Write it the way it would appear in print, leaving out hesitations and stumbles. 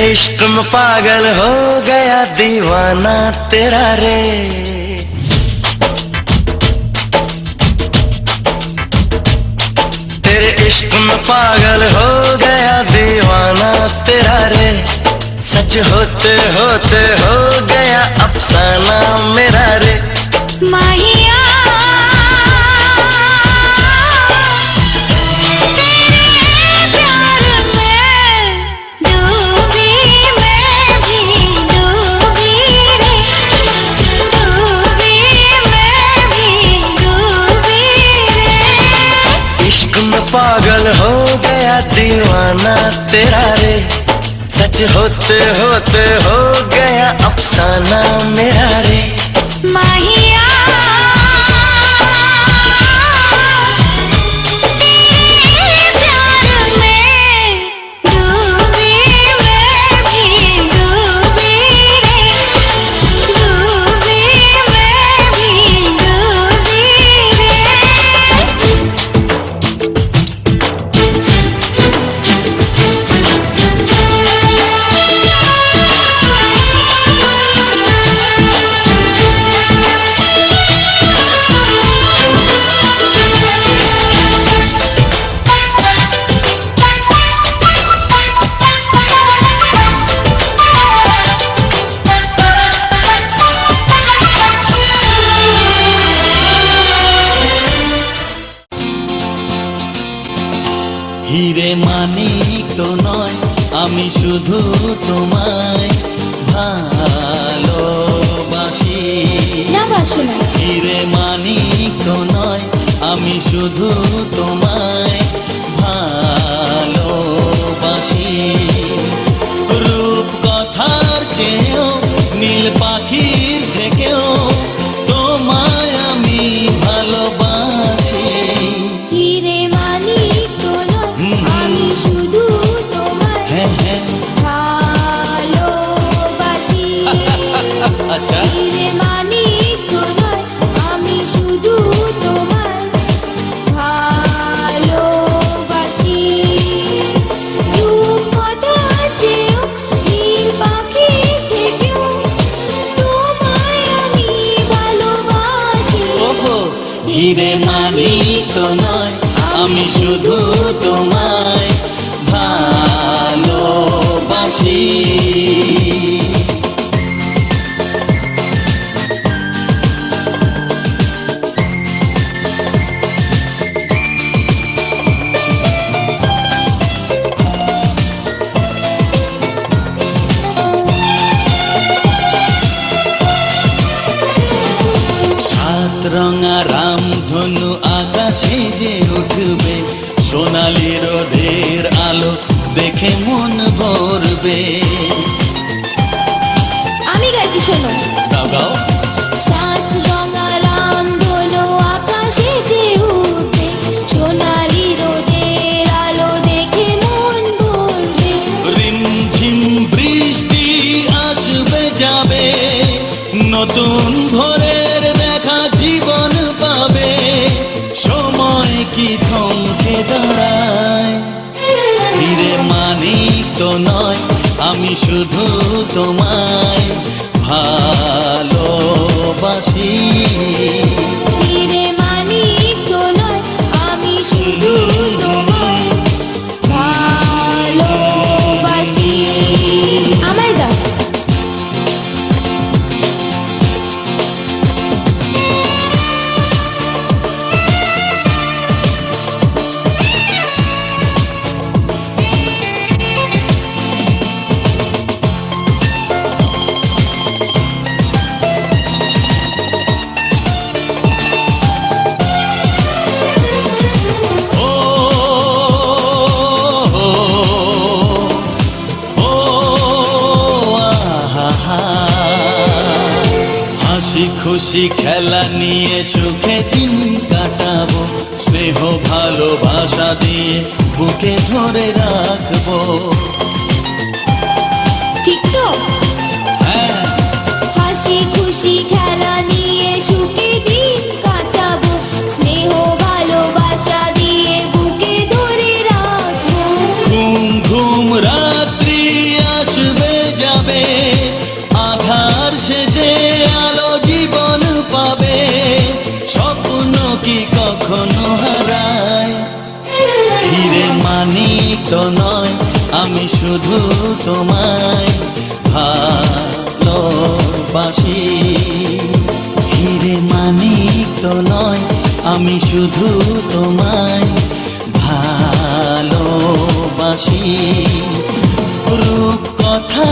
इश्क में पागल हो गया दीवाना तेरा रे। तेरे इश्क में पागल हो गया दीवाना तेरा रे। सच होते होते हो गया अफसाना मेरा रे। माहिया पागल हो गया दीवाना तेरा रे। सच होते होते हो गया अफसाना मेरा रे। माहिया হিরে মানিক তো নয় আমি শুধু তোমায় ভালোবাসি। হিরে মানিক তো নয় আমি শুধু তোমায় ভালোবাসি। রূপ কথার চেয়েও নীল পাখির থেকেও তোমায় আমি ভালোবাসি। হিরে মানিক তো নয় আমি শুধু তোমায় ভালোবাসি। আচ্ছা হিরে মানিক তো নয় আমি শুধু তোমায় ভালোবাসি। রূপ কথার চেয়েও নীল পাখির থেকেও তোমায় আমি ভালোবাসি। হিরে মানিক তো নয় আমি শুধু তোমায় ভালোবাসি। রঙা রামধনু আকাশে যে উঠবে সোনালি রোদের আলো দেখে মন ভরবে। আমি গাইছি শোনো। গাও সাত রঙা রামধনু আকাশে যে উঠবে সোনালি রোদের আলো দেখে মন ভরবে। রিমঝিম বৃষ্টি আসবে যাবে নতুন ভোরের দেখা জীবন পাবে। সময় কি থমকে দাঁড়ায়। হিরে মানিক তো নয় আমি শুধু তোমায় ভালোবাসি। হিরে মানিক তো নয় আমি শুধু তোমায় ভালোবাসি। আমার গান খুশি খেলা নিয়ে সুখে দিন কাটাবো। স্নেহ ভালোবাসা দিয়ে বুকে ধরে রাখবো। ঠিক তো? হাসি খুশি খেলা নিয়ে সুখে দিন কাটাবো। স্নেহ ভালোবাসা দিয়ে বুকে ধরে রাখবো। ঘুম ঘুম রাত্রি আসবে তো নয়, আমি শুধু তোমায় ভালোবাসি। হিরে মানিক তো নয়, আমি শুধু তোমায় ভালোবাসি। রূপ কথা